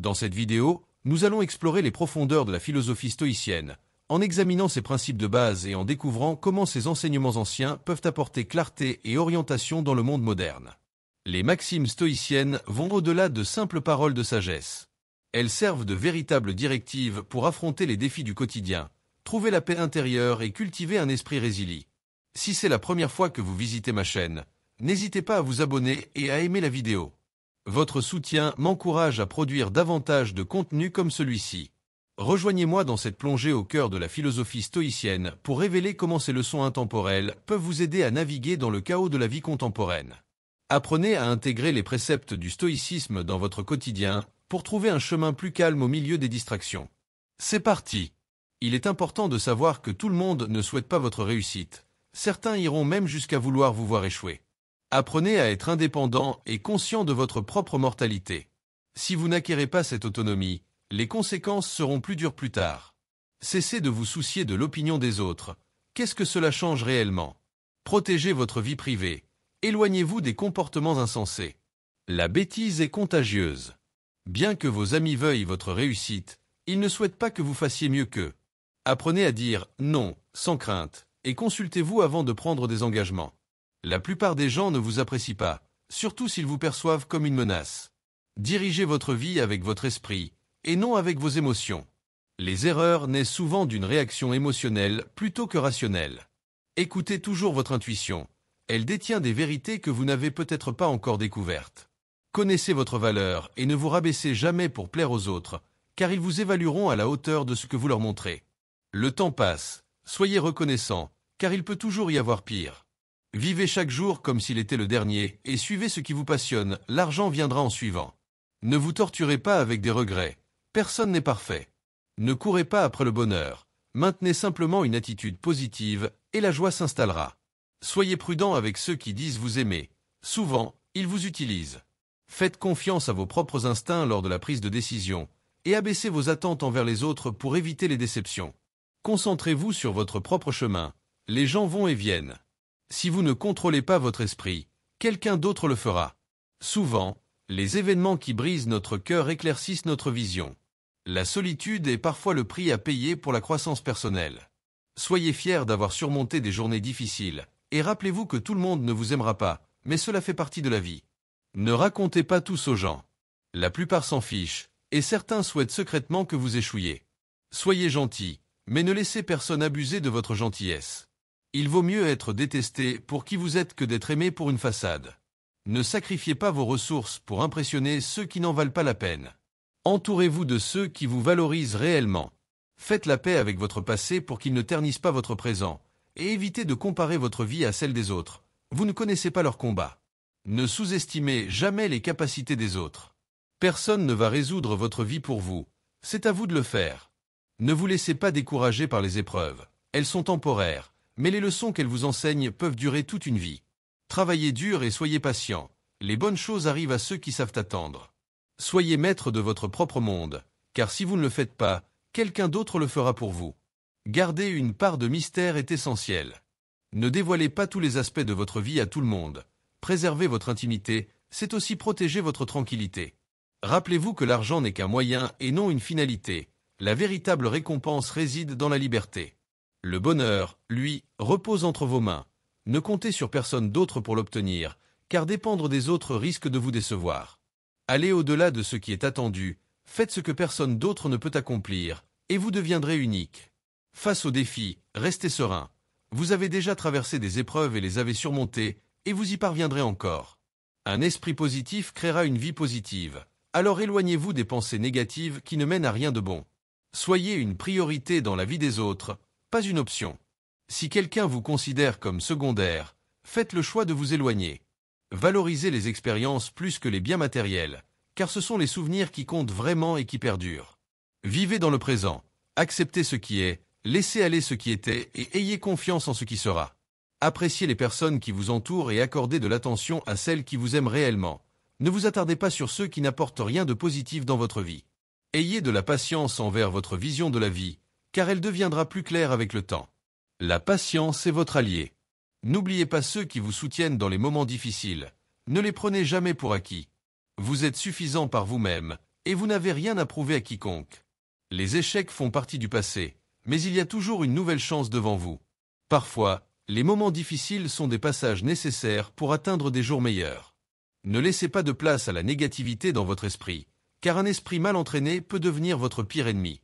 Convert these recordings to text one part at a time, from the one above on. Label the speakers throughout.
Speaker 1: Dans cette vidéo, nous allons explorer les profondeurs de la philosophie stoïcienne, en examinant ses principes de base et en découvrant comment ces enseignements anciens peuvent apporter clarté et orientation dans le monde moderne. Les maximes stoïciennes vont au-delà de simples paroles de sagesse. Elles servent de véritables directives pour affronter les défis du quotidien, trouver la paix intérieure et cultiver un esprit résilient. Si c'est la première fois que vous visitez ma chaîne, n'hésitez pas à vous abonner et à aimer la vidéo. Votre soutien m'encourage à produire davantage de contenu comme celui-ci. Rejoignez-moi dans cette plongée au cœur de la philosophie stoïcienne pour révéler comment ces leçons intemporelles peuvent vous aider à naviguer dans le chaos de la vie contemporaine. Apprenez à intégrer les préceptes du stoïcisme dans votre quotidien pour trouver un chemin plus calme au milieu des distractions. C'est parti! Il est important de savoir que tout le monde ne souhaite pas votre réussite. Certains iront même jusqu'à vouloir vous voir échouer. Apprenez à être indépendant et conscient de votre propre mortalité. Si vous n'acquérez pas cette autonomie, les conséquences seront plus dures plus tard. Cessez de vous soucier de l'opinion des autres. Qu'est-ce que cela change réellement? Protégez votre vie privée. Éloignez-vous des comportements insensés. La bêtise est contagieuse. Bien que vos amis veuillent votre réussite, ils ne souhaitent pas que vous fassiez mieux qu'eux. Apprenez à dire non, sans crainte, et consultez-vous avant de prendre des engagements. La plupart des gens ne vous apprécient pas, surtout s'ils vous perçoivent comme une menace. Dirigez votre vie avec votre esprit, et non avec vos émotions. Les erreurs naissent souvent d'une réaction émotionnelle plutôt que rationnelle. Écoutez toujours votre intuition. Elle détient des vérités que vous n'avez peut-être pas encore découvertes. Connaissez votre valeur et ne vous rabaissez jamais pour plaire aux autres, car ils vous évalueront à la hauteur de ce que vous leur montrez. Le temps passe, soyez reconnaissant, car il peut toujours y avoir pire. Vivez chaque jour comme s'il était le dernier et suivez ce qui vous passionne, l'argent viendra en suivant. Ne vous torturez pas avec des regrets, personne n'est parfait. Ne courez pas après le bonheur, maintenez simplement une attitude positive et la joie s'installera. Soyez prudent avec ceux qui disent vous aimer, souvent, ils vous utilisent. Faites confiance à vos propres instincts lors de la prise de décision, et abaissez vos attentes envers les autres pour éviter les déceptions. Concentrez-vous sur votre propre chemin, les gens vont et viennent. Si vous ne contrôlez pas votre esprit, quelqu'un d'autre le fera. Souvent, les événements qui brisent notre cœur éclaircissent notre vision. La solitude est parfois le prix à payer pour la croissance personnelle. Soyez fiers d'avoir surmonté des journées difficiles, et rappelez-vous que tout le monde ne vous aimera pas, mais cela fait partie de la vie. Ne racontez pas tous aux gens. La plupart s'en fichent, et certains souhaitent secrètement que vous échouiez. Soyez gentils, mais ne laissez personne abuser de votre gentillesse. Il vaut mieux être détesté pour qui vous êtes que d'être aimé pour une façade. Ne sacrifiez pas vos ressources pour impressionner ceux qui n'en valent pas la peine. Entourez-vous de ceux qui vous valorisent réellement. Faites la paix avec votre passé pour qu'il ne ternisse pas votre présent, et évitez de comparer votre vie à celle des autres. Vous ne connaissez pas leur combat. Ne sous-estimez jamais les capacités des autres. Personne ne va résoudre votre vie pour vous. C'est à vous de le faire. Ne vous laissez pas décourager par les épreuves. Elles sont temporaires, mais les leçons qu'elles vous enseignent peuvent durer toute une vie. Travaillez dur et soyez patient. Les bonnes choses arrivent à ceux qui savent attendre. Soyez maître de votre propre monde, car si vous ne le faites pas, quelqu'un d'autre le fera pour vous. Garder une part de mystère est essentiel. Ne dévoilez pas tous les aspects de votre vie à tout le monde. Préserver votre intimité, c'est aussi protéger votre tranquillité. Rappelez-vous que l'argent n'est qu'un moyen et non une finalité. La véritable récompense réside dans la liberté. Le bonheur, lui, repose entre vos mains. Ne comptez sur personne d'autre pour l'obtenir, car dépendre des autres risque de vous décevoir. Allez au-delà de ce qui est attendu, faites ce que personne d'autre ne peut accomplir, et vous deviendrez unique. Face aux défis, restez serein. Vous avez déjà traversé des épreuves et les avez surmontées, et vous y parviendrez encore. Un esprit positif créera une vie positive. Alors éloignez-vous des pensées négatives qui ne mènent à rien de bon. Soyez une priorité dans la vie des autres, pas une option. Si quelqu'un vous considère comme secondaire, faites le choix de vous éloigner. Valorisez les expériences plus que les biens matériels, car ce sont les souvenirs qui comptent vraiment et qui perdurent. Vivez dans le présent, acceptez ce qui est, laissez aller ce qui était et ayez confiance en ce qui sera. Appréciez les personnes qui vous entourent et accordez de l'attention à celles qui vous aiment réellement. Ne vous attardez pas sur ceux qui n'apportent rien de positif dans votre vie. Ayez de la patience envers votre vision de la vie, car elle deviendra plus claire avec le temps. La patience est votre allié. N'oubliez pas ceux qui vous soutiennent dans les moments difficiles. Ne les prenez jamais pour acquis. Vous êtes suffisant par vous-même, et vous n'avez rien à prouver à quiconque. Les échecs font partie du passé, mais il y a toujours une nouvelle chance devant vous. Parfois, les moments difficiles sont des passages nécessaires pour atteindre des jours meilleurs. Ne laissez pas de place à la négativité dans votre esprit, car un esprit mal entraîné peut devenir votre pire ennemi.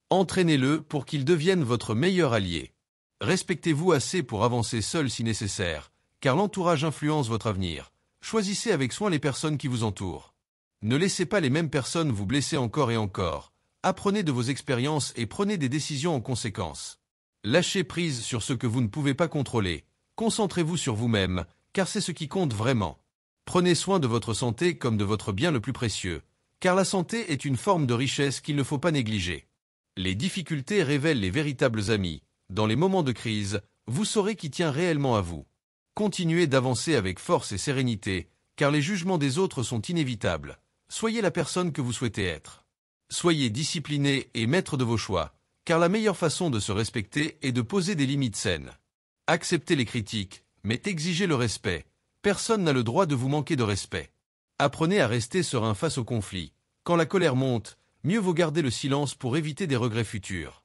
Speaker 1: Entraînez-le pour qu'il devienne votre meilleur allié. Respectez-vous assez pour avancer seul si nécessaire, car l'entourage influence votre avenir. Choisissez avec soin les personnes qui vous entourent. Ne laissez pas les mêmes personnes vous blesser encore et encore. Apprenez de vos expériences et prenez des décisions en conséquence. Lâchez prise sur ce que vous ne pouvez pas contrôler. Concentrez-vous sur vous-même, car c'est ce qui compte vraiment. Prenez soin de votre santé comme de votre bien le plus précieux, car la santé est une forme de richesse qu'il ne faut pas négliger. Les difficultés révèlent les véritables amis. Dans les moments de crise, vous saurez qui tient réellement à vous. Continuez d'avancer avec force et sérénité, car les jugements des autres sont inévitables. Soyez la personne que vous souhaitez être. Soyez discipliné et maître de vos choix, car la meilleure façon de se respecter est de poser des limites saines. Acceptez les critiques, mais exigez le respect. Personne n'a le droit de vous manquer de respect. Apprenez à rester serein face au conflit. Quand la colère monte, mieux vaut garder le silence pour éviter des regrets futurs.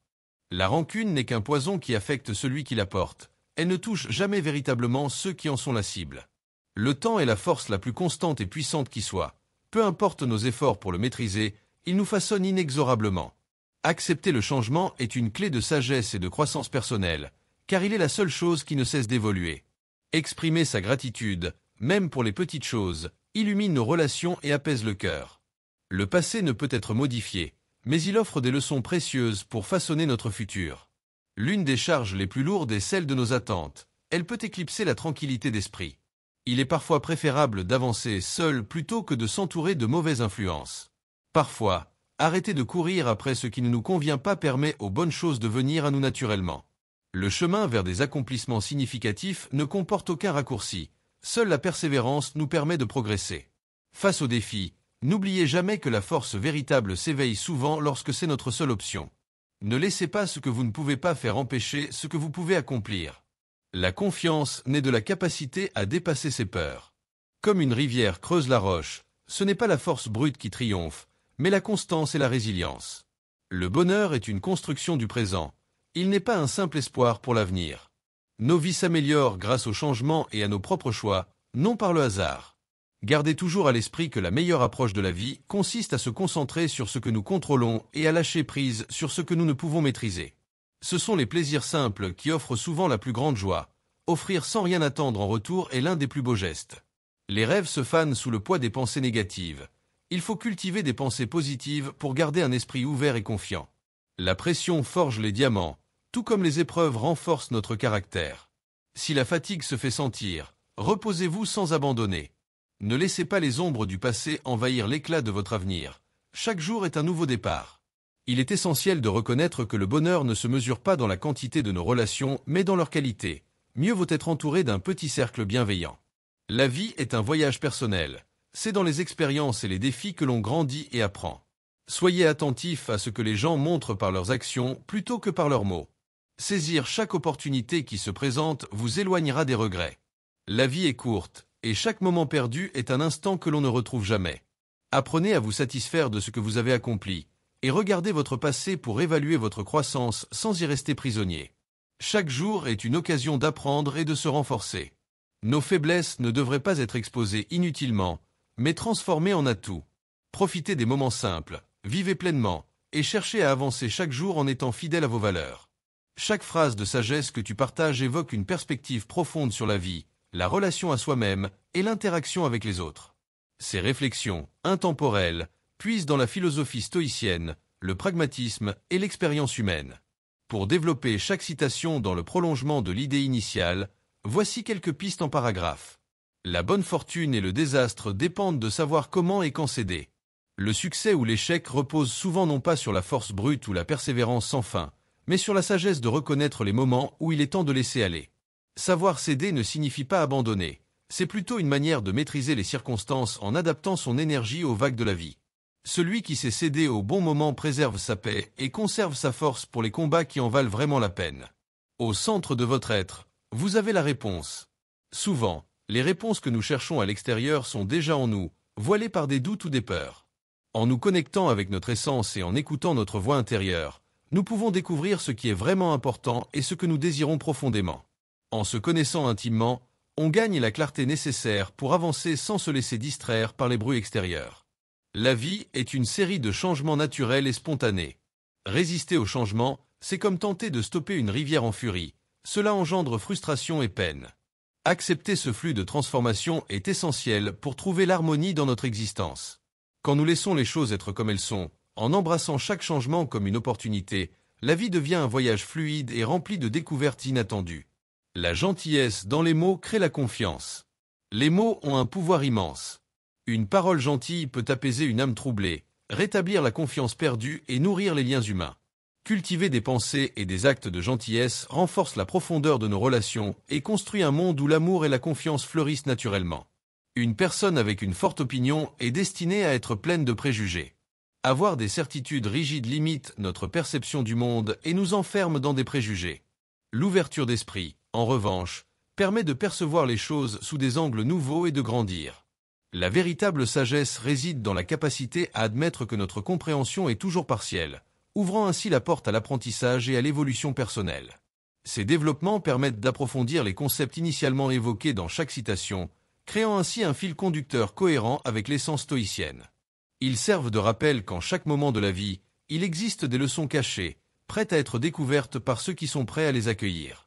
Speaker 1: La rancune n'est qu'un poison qui affecte celui qui la porte. Elle ne touche jamais véritablement ceux qui en sont la cible. Le temps est la force la plus constante et puissante qui soit. Peu importe nos efforts pour le maîtriser, il nous façonne inexorablement. Accepter le changement est une clé de sagesse et de croissance personnelle, car il est la seule chose qui ne cesse d'évoluer. Exprimer sa gratitude, même pour les petites choses, illumine nos relations et apaise le cœur. Le passé ne peut être modifié, mais il offre des leçons précieuses pour façonner notre futur. L'une des charges les plus lourdes est celle de nos attentes. Elle peut éclipser la tranquillité d'esprit. Il est parfois préférable d'avancer seul plutôt que de s'entourer de mauvaises influences. Parfois, arrêter de courir après ce qui ne nous convient pas permet aux bonnes choses de venir à nous naturellement. Le chemin vers des accomplissements significatifs ne comporte aucun raccourci. Seule la persévérance nous permet de progresser. Face aux défis, n'oubliez jamais que la force véritable s'éveille souvent lorsque c'est notre seule option. Ne laissez pas ce que vous ne pouvez pas faire empêcher ce que vous pouvez accomplir. La confiance naît de la capacité à dépasser ses peurs. Comme une rivière creuse la roche, ce n'est pas la force brute qui triomphe, mais la constance et la résilience. Le bonheur est une construction du présent. Il n'est pas un simple espoir pour l'avenir. Nos vies s'améliorent grâce au changement et à nos propres choix, non par le hasard. Gardez toujours à l'esprit que la meilleure approche de la vie consiste à se concentrer sur ce que nous contrôlons et à lâcher prise sur ce que nous ne pouvons maîtriser. Ce sont les plaisirs simples qui offrent souvent la plus grande joie. Offrir sans rien attendre en retour est l'un des plus beaux gestes. Les rêves se fanent sous le poids des pensées négatives. Il faut cultiver des pensées positives pour garder un esprit ouvert et confiant. La pression forge les diamants, tout comme les épreuves renforcent notre caractère. Si la fatigue se fait sentir, reposez-vous sans abandonner. Ne laissez pas les ombres du passé envahir l'éclat de votre avenir. Chaque jour est un nouveau départ. Il est essentiel de reconnaître que le bonheur ne se mesure pas dans la quantité de nos relations, mais dans leur qualité. Mieux vaut être entouré d'un petit cercle bienveillant. La vie est un voyage personnel. C'est dans les expériences et les défis que l'on grandit et apprend. Soyez attentifs à ce que les gens montrent par leurs actions plutôt que par leurs mots. Saisir chaque opportunité qui se présente vous éloignera des regrets. La vie est courte, et chaque moment perdu est un instant que l'on ne retrouve jamais. Apprenez à vous satisfaire de ce que vous avez accompli, et regardez votre passé pour évaluer votre croissance sans y rester prisonnier. Chaque jour est une occasion d'apprendre et de se renforcer. Nos faiblesses ne devraient pas être exposées inutilement, mais transformées en atouts. Profitez des moments simples, vivez pleinement, et cherchez à avancer chaque jour en étant fidèle à vos valeurs. Chaque phrase de sagesse que tu partages évoque une perspective profonde sur la vie, la relation à soi-même et l'interaction avec les autres. Ces réflexions, intemporelles, puisent dans la philosophie stoïcienne, le pragmatisme et l'expérience humaine. Pour développer chaque citation dans le prolongement de l'idée initiale, voici quelques pistes en paragraphe. La bonne fortune et le désastre dépendent de savoir comment et quand céder. Le succès ou l'échec repose souvent non pas sur la force brute ou la persévérance sans fin, mais sur la sagesse de reconnaître les moments où il est temps de laisser aller. Savoir céder ne signifie pas abandonner, c'est plutôt une manière de maîtriser les circonstances en adaptant son énergie aux vagues de la vie. Celui qui sait céder au bon moment préserve sa paix et conserve sa force pour les combats qui en valent vraiment la peine. Au centre de votre être, vous avez la réponse. Souvent, les réponses que nous cherchons à l'extérieur sont déjà en nous, voilées par des doutes ou des peurs. En nous connectant avec notre essence et en écoutant notre voix intérieure, nous pouvons découvrir ce qui est vraiment important et ce que nous désirons profondément. En se connaissant intimement, on gagne la clarté nécessaire pour avancer sans se laisser distraire par les bruits extérieurs. La vie est une série de changements naturels et spontanés. Résister au changement, c'est comme tenter de stopper une rivière en furie. Cela engendre frustration et peine. Accepter ce flux de transformation est essentiel pour trouver l'harmonie dans notre existence. Quand nous laissons les choses être comme elles sont, en embrassant chaque changement comme une opportunité, la vie devient un voyage fluide et rempli de découvertes inattendues. La gentillesse dans les mots crée la confiance. Les mots ont un pouvoir immense. Une parole gentille peut apaiser une âme troublée, rétablir la confiance perdue et nourrir les liens humains. Cultiver des pensées et des actes de gentillesse renforce la profondeur de nos relations et construit un monde où l'amour et la confiance fleurissent naturellement. Une personne avec une forte opinion est destinée à être pleine de préjugés. Avoir des certitudes rigides limite notre perception du monde et nous enferme dans des préjugés. L'ouverture d'esprit, en revanche, permet de percevoir les choses sous des angles nouveaux et de grandir. La véritable sagesse réside dans la capacité à admettre que notre compréhension est toujours partielle, ouvrant ainsi la porte à l'apprentissage et à l'évolution personnelle. Ces développements permettent d'approfondir les concepts initialement évoqués dans chaque citation, créant ainsi un fil conducteur cohérent avec l'essence stoïcienne. Ils servent de rappel qu'en chaque moment de la vie, il existe des leçons cachées, prêtes à être découvertes par ceux qui sont prêts à les accueillir.